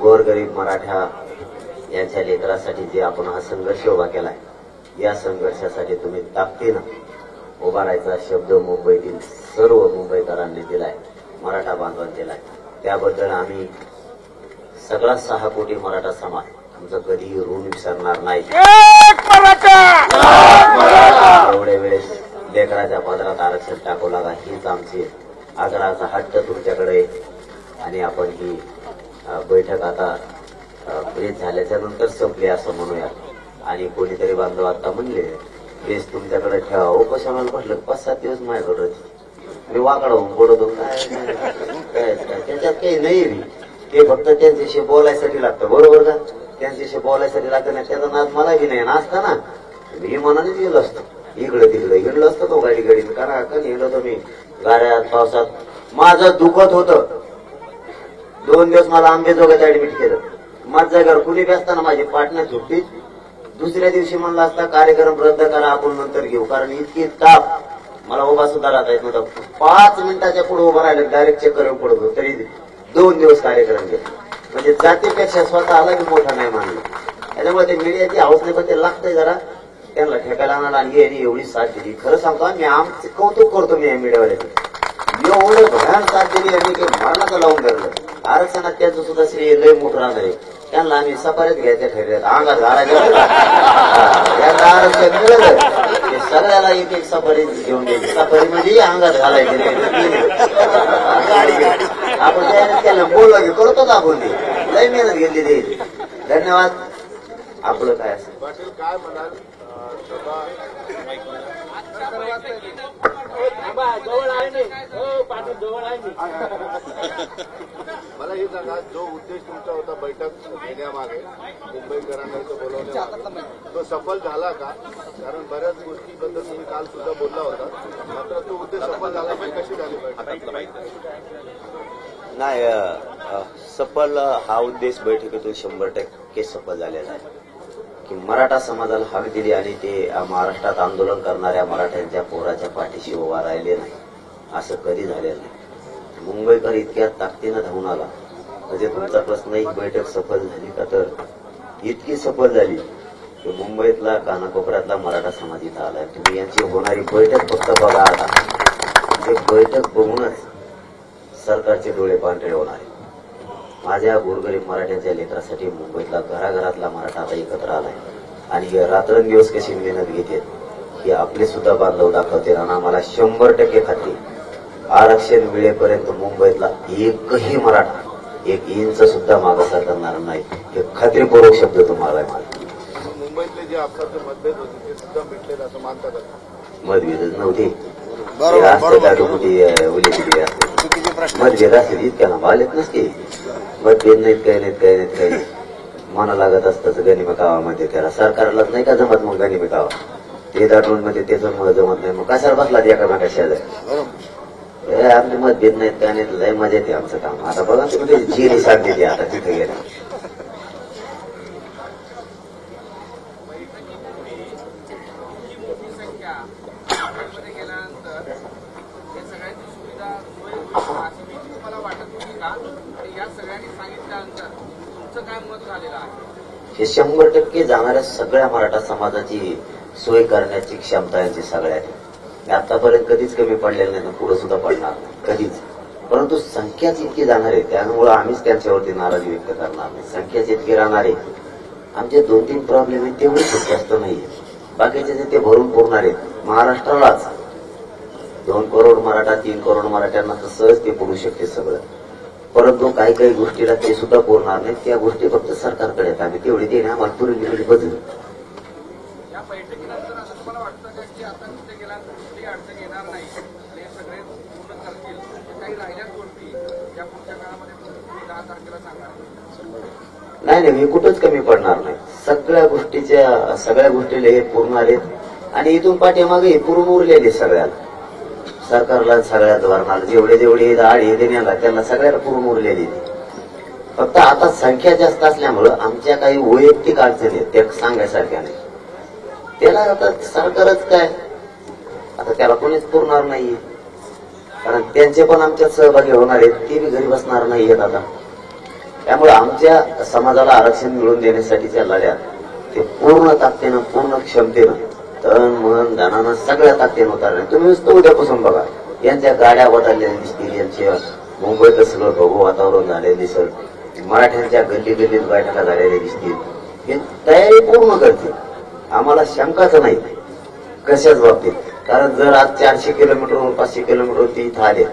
गोरगरीब मराठा यांच्या लेकरासाठी जे आपण हा संघर्ष उभा केलाय, या संघर्षासाठी तुम्ही ताकदीनं उभा राहायचा शब्द मुंबईतील सर्व मुंबईकरांनी दिलाय, मराठा बांधवांनी दिलाय. त्याबद्दल आम्ही सगळा 6 कोटी मराठा समाज तुमचं कधीही ऋण विसरणार नाही. एवढ्या वेळेस लेकराच्या पदरात आरक्षण टाकू लागा हीच आमची आग्रहाचा हट्ट तुमच्याकडे. आणि आपण ही बैठक आता ब्रेक झाल्याच्या नंतर संपली असं म्हणूया. आणि कोणीतरी बांधव आता म्हणले बेस तुमच्याकडे ठेवा. उपोषणाला म्हटलं 5-7 दिवस माझ्याकडे मी वाकडा होऊन पडतो. काय त्याच्यात काही नाही रे. ते फक्त त्यांच्याशी बोलायसाठी लागतं, बरोबर का? त्यांच्याशी बोलायसाठी लागतं नाही. त्याचा नाद मला बी नाही असता ना, मी मनानेच गेलो असतो. इकडे तिकडे हिंडलो असतो तो गाडी करा का हिंडलो तो मी गाड्यात पावसात. माझं दुखत होतं. 2 दिवस मला आंबेजोगाईत ऍडमिट केलं. माझ्या जागेवर कुणी बी असताना माझी पाटण्या सुट्टीत. दुसऱ्या दिवशी म्हणला असता कार्यक्रम रद्द करा, आपण नंतर घेऊ. कारण इतकी ताप मला उभा सुद्धा राहता येत नव्हता. 5 मिनिटाच्या पुढे उभा राहिलं डायरेक्ट चेक करून पडत होतो. तरी 2 दिवस कार्यक्रम घेतला. म्हणजे जातीपेक्षा स्वतःला बी मोठा नाही मानलं. त्याच्यामुळे ते मीडियाची हाऊस नाही, पण ते लागतंय जरा त्यांना ठेकायला आणायला. आणि यांनी एवढी साथ दिली. खरं सांगतो मी आमचे कौतुक करतो मी या मीडियावाल्याचे. एवढं भयान साथ दिली यांनी की मरणाचं लावून धरलं. आरक्षणात त्याचं सुद्धा श्रेय लय मोठं राहणार आहे. त्यांना आम्ही सफारीत घ्यायच्या ठरल्यात. अंगात घालायचं यांना आरक्षण मिळालं ते सगळ्याला एक सफारी घेऊन द्यायची. सफारी म्हणजे अंगात घालायचे आपण त्याला बोलवा की करतोच आपण ते लय मेहनत घेतली द्यायची. धन्यवाद. आपलं काय असेल पाटील काय म्हणाल? मला हे सांगा, जो उद्देश तुमचा होता बैठक घेण्यामागे मुंबईकरांना इथं बोलवणे, तो सफल झाला का? कारण बऱ्याच गोष्टीबद्दल तुम्ही काल सुद्धा बोलला होता, मात्र तो उद्देश सफल झाला पाहिजे. कशी झाली बैठक? नाही, सफल हा उद्देश बैठकीतून 100% सफल झालेला आहे की मराठा समाजाला हाक दिली आणि ते महाराष्ट्रात आंदोलन करणाऱ्या मराठ्यांच्या पोराच्या पाठीशी उभा राहिले नाही. असं कधी झालेलं नाही. मुंबईकर इतक्या ताकदीनं धावून आला. म्हणजे तुमचा प्रश्न ही बैठक सफल झाली का, तर इतकी सफल झाली की मुंबईतला कानाकोपऱ्यातला मराठा समाज इथं आलाय. तुम्ही यांची होणारी बैठक फक्त बघा. आता ते बैठक बघूनच सरकारचे डोळे पांढरे होणार आहे. माझ्या गोरगरीब मराठ्यांच्या लेकरासाठी मुंबईतला घराघरातला मराठा आता एकत्र आलाय. आणि रात्रंदिवस कशी मेहनत घेते ही आपले सुद्धा बांधव दाखवते. आणि आम्हाला 100% खात्री आरक्षण मिळेपर्यंत मुंबईतला एकही मराठा 1 इंच सुद्धा मागासा करणार नाही. हे खात्रीपूर्वक शब्द तुम्हाला आहे. माझा मुंबईतले जे आपसाचे मतभेद होते ते सुद्धा मिटले असं मानतात. मतभेदच नव्हते. मतभेद असेल इतक्याला बालेत नसते. मतभेद नाहीत काही मना लागत असतं गनिमी कावामध्ये. त्याला सरकारलाच नाही का जमत मग गनिमी कावा ते दाटून मध्ये त्याचं मुळे जमत नाही. मग कशाला बसला एकामेका शेजारी. आपले मतभेद नाहीत काय नाही. लय मजा येते आमचं काम. आता बघा तुम्ही जिरी सांगते ते आता तिथे गेला. हे 100% जाणाऱ्या सगळ्या मराठा समाजाची सोय करण्याची क्षमता यांची सगळ्या आतापर्यंत कधीच कमी पडलेलं नाही. पुढे सुद्धा पडणार नाही कधीच. परंतु संख्याच इतकी जाणार आहे त्यामुळे आम्हीच त्यांच्यावरती नाराजी व्यक्त करणार नाही. संख्याच इतकी राहणार आहे. आमचे 2-3 प्रॉब्लेम आहेत तेवढे खूप जास्त नाहीये. बाकीचे जे ते भरून पुरणार आहेत. महाराष्ट्रालाच 2 करोड मराठा 3 करोड मराठ्यांना तर सहज ते पुरू शकते सगळं. परंतु काही काही गोष्टीला ते सुद्धा पुरणार नाहीत. त्या गोष्टी फक्त सरकारकडे आहेत. आम्ही तेवढी देणे आम्हाला पुरवली बदल. नाही मी कुठंच कमी पडणार नाही. सगळ्या गोष्टीला हे पुरणार आहेत. आणि इथून पाठीमागे हे पुरून उरलेले सगळ्याला सरकारला सगळ्या धोरणाला जेवढे आडी देण्याला त्यांना सगळ्याला पुरून उरलेली. फक्त आता संख्या जास्त असल्यामुळं आमच्या काही वैयक्तिक अडचणी आहेत त्या सांगायसारख्या नाही. त्याला आता सरकारच काय आता त्याला कोणीच पुरणार नाहीये. कारण त्यांचे पण आमच्यात सहभागी होणार आहेत. ते बी घरी बसणार नाहीयेत आता. त्यामुळे आमच्या समाजाला आरक्षण मिळवून देण्यासाठीच्या लढ्यात ते पूर्ण ताकदीनं पूर्ण क्षमतेनं तन मन धनानं सगळ्या ताकदीनं उतरले. तुम्ही नुसतं उद्यापासून बघा, यांच्या गाड्या बदललेल्या दिसतील, यांच्या मुंबईत सगळं भोगो वातावरण झालेलं दिसल, मराठ्यांच्या गल्ली गल्लीत बैठका झालेल्या दिसतील. हे तयारी पूर्ण करते, आम्हाला शंकाच नाही कशाच बाबतीत. कारण जर आज 400 किलोमीटरवरून 500 किलोमीटर ते इथं आले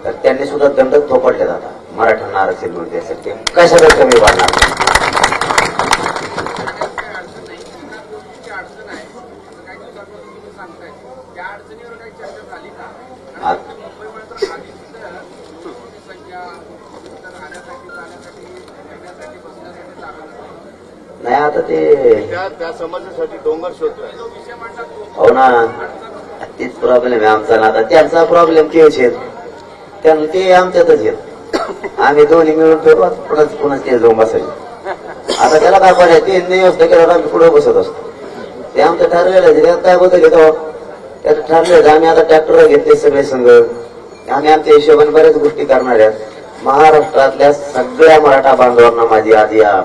तर त्यांनी सुद्धा दंड थोपटले जातात मराठ्यांना आरक्षण मिळून द्यायसाठी. कशाला कमी वाढणार? नाही आता ते त्या समस्येसाठी डोंगर शोधताय. हो ना, तीच प्रॉब्लेम आहे आमचा ना. आता त्यांचा प्रॉब्लेम तेच आहेत, त्यांना ते आमच्यातच येत. आम्ही दोन्ही मिळून फिरवा पुन्हा ते जाऊन बसायचे. आता त्याला काय पाहिजे, ते व्यवस्था केल्यावर आम्ही पुढे बसत असतो. ते आमचं ठरलेलं त्यात काय बदल येतो, त्याचं ठरलेलं. आम्ही आता ट्रॅक्टर घेतले सगळे संघ, आम्ही आमच्या हिशोबाने बऱ्याच गोष्टी करणार आहेत. महाराष्ट्रातल्या सगळ्या मराठा बांधवांना माझी आज या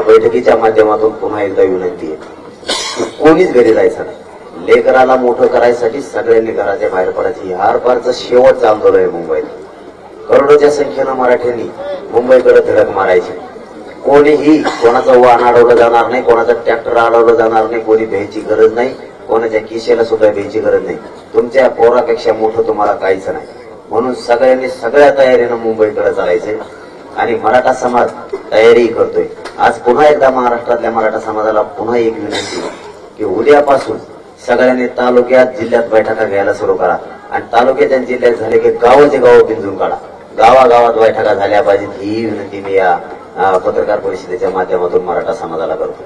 बैठकीच्या माध्यमातून पुन्हा एकदा विनंती आहे, कोणीच घरी जायचं नाही. लेकराला मोठं करायसाठी सगळ्यांनी घराच्या बाहेर पडायची. आरपारचं शेवटचं आंदोलन आहे मुंबईत. करोडोच्या संख्येनं मराठ्यांनी मुंबईकडे धडक मारायची. कोणीही कोणाचं वाहन अडवलं जाणार नाही, कोणाचं ट्रॅक्टर अडवलं जाणार नाही, कोणी भ्यायची गरज नाही, कोणाच्या किशेला सुद्धा भ्यायची गरज नाही. तुमच्या पोरापेक्षा मोठं तुम्हाला काहीच नाही. म्हणून सगळ्यांनी सगळ्या तयारीनं मुंबईकडे चालायचंय आणि मराठा समाज तयारी करतोय. आज पुन्हा एकदा महाराष्ट्रातल्या मराठा समाजाला पुन्हा एक विनंती की उद्यापासून सगळ्यांनी तालुक्यात जिल्ह्यात बैठका घ्यायला सुरू करा आणि तालुक्यात आणि जिल्ह्यात झाले की गावाचे गाव बिंजून काढा. गावागावात बैठका झाल्या पाहिजेत, ही विनंती मी या पत्रकार परिषदेच्या माध्यमातून मराठा समाजाला करतो.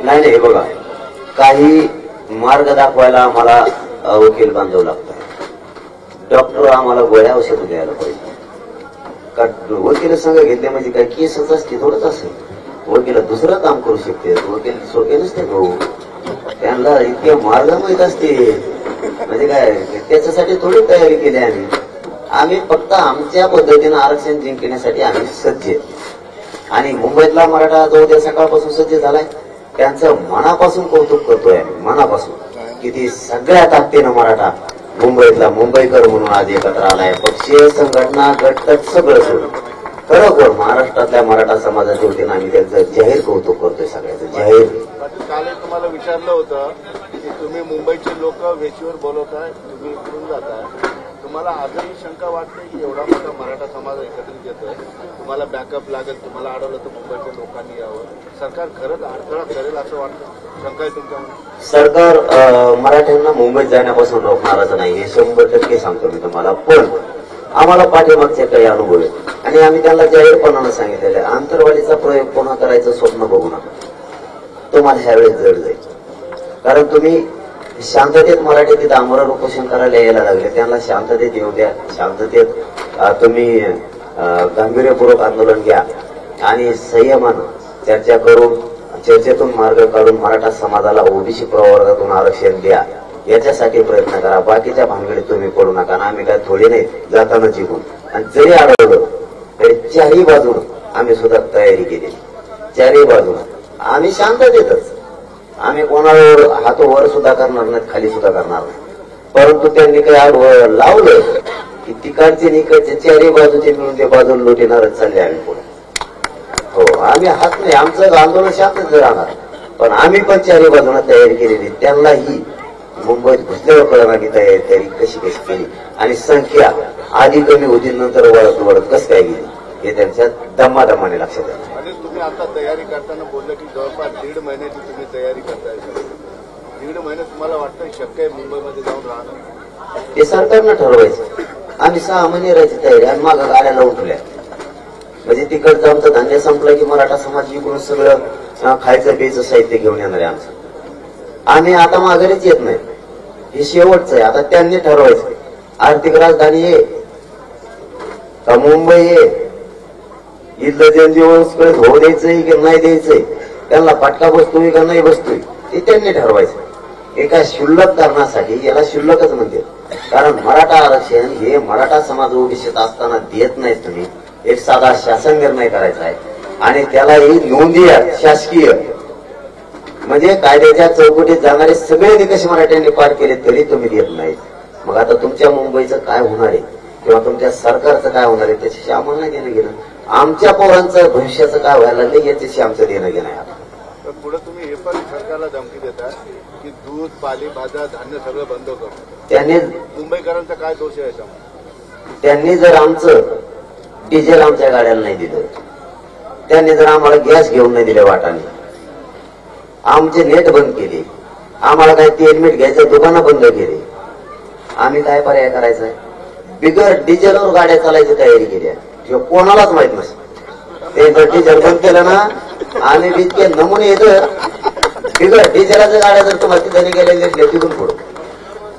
नाही नाही, बघा, काही मार्ग दाखवायला आम्हाला वकील बांधव लागतात, डॉक्टर आम्हाला गोळ्या औषध द्यायला पाहिजे. का वकील संघ घेतले म्हणजे काय केसच असते थोडंच असेल. वकील दुसरं काम करू शकते, वकील सोपे नसते भाऊ, त्यांना इतके मार्ग माहीत असते. म्हणजे काय त्याच्यासाठी थोडी तयारी केली आम्ही फक्त आमच्या पद्धतीनं आरक्षण जिंकण्यासाठी आम्ही सज्ज आहे. आणि मुंबईतला मराठा जो उद्या सकाळपासून सज्ज झालाय त्यांचं मनापासून कौतुक करतोय आम्ही, मनापासून. किती सगळ्या ताकदीनं मराठा मुंबईतला मुंबईकर म्हणून आज एकत्र आलाय. पक्षीय संघटना गटतट सगळं सोडून खरोखर महाराष्ट्रातल्या मराठा समाजाच्या वतीनं आम्ही त्यांचं जाहीर कौतुक करतोय, सगळ्याचं जाहीर. काल तुम्हाला विचारलं होतं की तुम्ही मुंबईचे लोक वेशीवर बोलवताय, तुम्ही इकडून जाताय, तुम्हाला आजही शंका वाटते की एवढा मोठा मराठा समाज एकत्रित येतोय, तुम्हाला बॅकअप लागेल, तुम्हाला अडवलं तर मुंबईच्या लोकांनी यावं, सरकार खरंच अडथळा करेल असं वाटतं? शंका आहे तुमच्यामध्ये? सरकार मराठ्यांना मुंबईत जाण्यापासून रोखणारच नाही, हे 100% सांगतो मी तुम्हाला. पण आम्हाला पाठीमागचे काही अनुभव आहेत आणि आम्ही त्यांना जाहीरपणानं सांगितलेलं आहे, आंतरवालीचा प्रयोग पुन्हा करायचं स्वप्न बघू नका, तुम्हाला ह्यावेळेस जड जाईल. कारण तुम्ही शांततेत मराठी तिथं आमरण उपोषण करायला यायला लागले, त्यांना शांततेत येऊ द्या. शांततेत तुम्ही गांभीर्यपूर्वक आंदोलन घ्या आणि संयमानं चर्चा करून चर्चेतून मार्ग काढून मराठा समाजाला ओबीसी प्रवर्गातून आरक्षण द्या, याच्यासाठी प्रयत्न करा. बाकीच्या भानगडीत तुम्ही पडू नका. आम्ही काय थोडी नाही जाताना जिंकून, आणि जरी अडवलं तरी चारही बाजून आम्ही सुद्धा तयारी केली. चारही बाजून आम्ही शांततेतच, आम्ही कोणावर हात वर सुद्धा करणार नाहीत, खाली सुद्धा करणार नाही. परंतु त्यांनी काही लावलं की तिकडचे निकडचे चारही बाजूचे मिळून ते बाजूला लुटीनारच चालले आम्ही पुढे. हो, आम्ही हात नाही, आमचं आंदोलन शांतच राहणार, पण आम्ही पण चारही बाजूला तयारी केलेली. त्यांनाही मुंबईत घुसल्यावर कळणार की तयारी कशी कशी केली आणि संख्या आधी कमी होती, नंतर वळत वळत कसं काय गेली हे त्यांच्या दमादमाने लक्षात येतं. आणि तुम्ही आता तयारी करताना बोललं की जवळपास 1.5 महिन्याची तुम्ही तयारी करताय. 1.5 महिने तुम्हाला वाटतं शक्य आहे मुंबईमध्ये जाऊन राहणं? ते सरकारनं ठरवायचं. आम्ही 6 महिने राहायची तयारी आणि मागं गाड्या लावून ठेवल्या. म्हणजे तिकडचं आमचं धान्य संपलं की मराठा समाज इकडून सगळं खायचं प्यायचं साहित्य घेऊन येणार आहे आमचं. आम्ही आता माघारीच येत नाही, हे शेवटचं आहे. आता त्यांनी ठरवायचं आर्थिक राजधानी आहे का मुंबई आहे इथलं जनजीवन सुरळीत होऊ द्यायचंय की नाही द्यायचंय, त्यांना फटका बसतोय का नाही बसतोय ते त्यांनी ठरवायचं. एका क्षुल्लक कारणासाठी याला क्षुल्लकच म्हणते. कारण मराठा आरक्षण हे मराठा समाज ओबीसीत असताना देत नाहीत तुम्ही. एक साधा शासन निर्णय करायचा आहे आणि त्यालाही नोंदी शासकीय, म्हणजे कायद्याच्या चौकटीत जाणारे सगळे निकष मराठ्यांनी पार केले तरी तुम्ही देत नाहीत. मग आता तुमच्या मुंबईचं काय होणार आहे किंवा तुमच्या सरकारचं काय होणार आहे त्याच्याशी आम्हाला नाही देणं घेणं. आमच्या पोरांचं भविष्याचं काय व्हायला लागलं याच्याशी आमचं देणं घेणं आहे. तर पुढे तुम्ही हे पण सरकारला धमकी देता की दूध पालेभाज्या धान्य सगळं बंद करू. त्यांनी मुंबईकरांचा काय दोष आहे याच्यामध्ये? त्यांनी जर आमचं डिझेल आमच्या गाड्याला नाही दिलं, त्यांनी जर आम्हाला गॅस घेऊन नाही दिले वाटाने, आमचे नेट बंद केले, आम्हाला काय तेल मीठ घ्यायचं दुकानं बंद केली, आम्ही काय पर्याय करायचा आहे? बिगर डिझेलवर गाड्या चालायची तयारी केली आहे. किंवा कोणालाच माहित नसतं. ते जर डिझेल बंद केलं ना, आम्ही इतके नमुने येतं बिगर डिझेलाच्या गाड्या जर तुम्हाला तिथे गेलेले तिथून पुढं.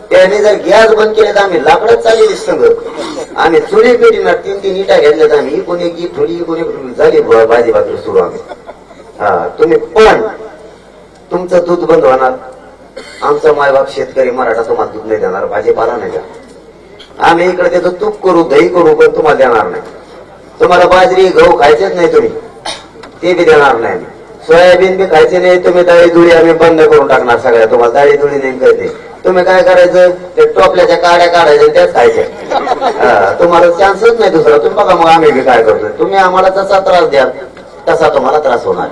त्यांनी जर गॅस बंद केले तर आम्ही लाकडच चालली दिसतं. आम्ही चुली पेटीना 3-3 इटा घेतल्यात आम्ही, कोणी की थोडी कोणी झाली भाजी भाकरी सुरू आम्ही. तुम्ही पण तुमचं दूध बंद होणार, आमचा मायबाप शेतकरी मराठा तुम्हाला दूध नाही देणार, भाजीपाला नाही देणार. आम्ही इकडे त्याचं तूप करू दही करू पण तुम्हाला देणार नाही. तुम्हाला बाजरी गहू खायचेच नाही तुम्ही, ते बी देणार नाही. सोयाबीन बी खायचे नाही तुम्ही, डाळी धुळी आम्ही बंद करून टाकणार सगळ्या. तुम्हाला डाळी धुळी नाही खायचे. तुम्ही काय करायचं, ते टोपल्याच्या काड्या काढायच्या त्याच खायच्या. तुम्हाला चान्सच नाही दुसरा. तुम्ही बघा मग आम्ही बी काय करतोय. तुम्ही आम्हाला तसा त्रास द्या तसा तुम्हाला त्रास होणार.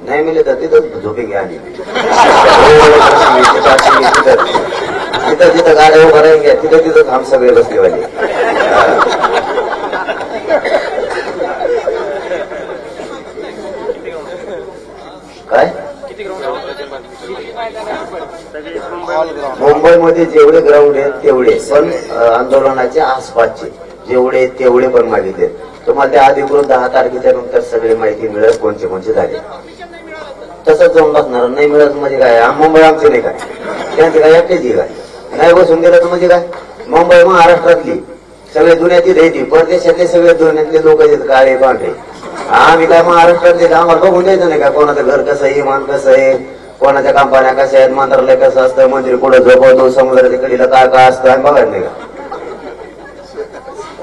नाही मिले तर तिथं झोपी घ्या. तिथं जिथं गाड्या उभं राहील घ्या, तिथं तिथं आम सगळे बसले पाहिजे. काय मुंबईमध्ये जेवढे ग्राउंड आहेत तेवढे, पण आंदोलनाच्या आसपासचे जेवढे तेवढे पण मागितले. तुम्हाला त्या अधिकृत 10 तारखेच्या नंतर सगळी माहिती मिळेल कोणचे कोणचे झाले. तसंच जाऊन बसणार नाही मिळत म्हणजे काय, मुंबई आमची नाही काय, त्यांची काय एकटेची काय नाही बसून गेलं तर म्हणजे काय. मुंबई महाराष्ट्रातली सगळे दुनियाची द्यायची, परदेशातले सगळे दुनियातले लोक आहेत काळे पांढरे. आम्ही काय महाराष्ट्रातले आम्हाला बघून द्यायचं नाही का कोणाचं घर कसं आहे, इमान कसं आहे, कोणाच्या कंपन्या कशा आहेत, मंत्रालय कसं असतं, मंदिर कुठं झोपवतो, समुद्राच्या कडीला काय काय असतं आम्ही बघायला नाही का.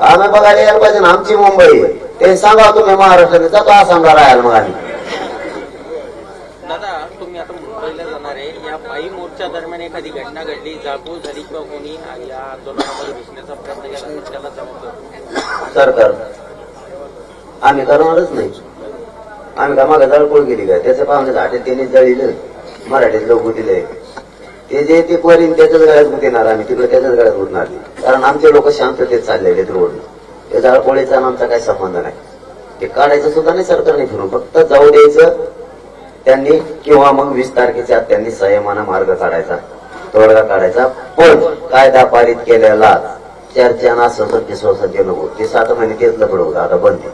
आम्ही बघायला यायला पाहिजे ना. आमची मुंबई ते सांगा तुम्ही महाराष्ट्रात जातो आसामला राहायला. मग आम्ही दादा तुम्ही आता मुंबईला जाणार आहे, या पायी मोर्चा दरम्यान एखादी घटना घडली, जाळपोळ झाली किंवा कोणी या आंदोलनामध्ये घुसण्याचा प्रयत्न केला तर त्याला जबाबदार सरकार आम्ही करणारच नाही. आम्ही का मागे जाळपोळ केली काय, त्याचं पाहुणे घाटे त्यांनी जळीलं, मराठीत लोक दिले, ते जे ते करीन त्याच्याच गळ्यात गुंतणार, आम्ही तिकडे त्याच्याच गळ्यात गुंतणार नाही. कारण आमचे लोक शांततेत चाललेले रोड. ते जाळपोळीचा आमचा काही संबंध नाही. ते काढायचं सुद्धा नाही सरकारने फिरून, फक्त जाऊ द्यायचं त्यांनी, किंवा मग 20 तारखेच्या आत त्यांनी संयमानं मार्ग काढायचा, तोडगा काढायचा. पण कायदा पारित केलेला चर्चा संसद संसदे नको, ते 7 महिने तेच लपड होतं, आता बंद.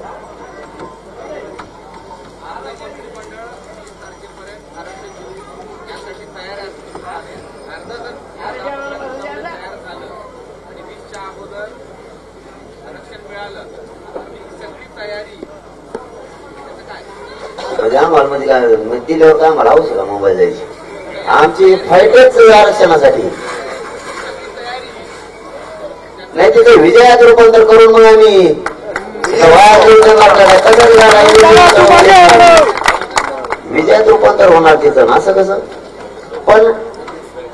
म्हणजे आम्हाला म्हणजे काय दिल्यावर काय आम्हाला आवश्यक का मुंबई जायची. आमची फाईटच आरक्षणासाठी नाही, तिथे विजयात रूपांतर करून मग आम्ही विजयात रूपांतर होणार तिथं, असं कसं. पण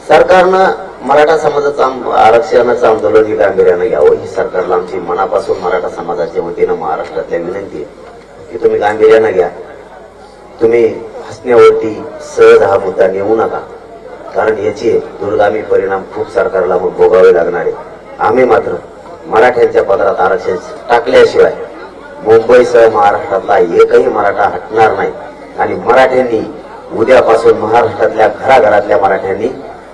सरकारनं मराठा समाजाचं आरक्षणाचं आंदोलन ही गांभीर्यानं घ्यावं, ही सरकारला आमची मनापासून मराठा समाजाच्या वतीनं महाराष्ट्रातल्या विनंती आहे की तुम्ही गांभीर्यानं घ्या. तुम्ही हसण्यावरती सहज हा मुद्दा नेऊ नका, कारण याचे दूरगामी परिणाम खूप सरकारला मग भोगावे लागणार आहे. आम्ही मात्र मराठ्यांच्या पदरात आरक्षण टाकल्याशिवाय मुंबईसह महाराष्ट्रातला एकही मराठा हटणार नाही. आणि मराठ्यांनी उद्यापासून महाराष्ट्रातल्या घराघरातल्या मराठ्यांनी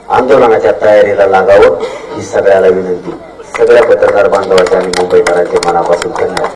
आंदोलनाच्या तयारीला लागावं, ही सगळ्याला विनंती. सगळ्या पत्रकार बांधवांच्या आणि मुंबईकरांचे मनापासून धन्यवाद.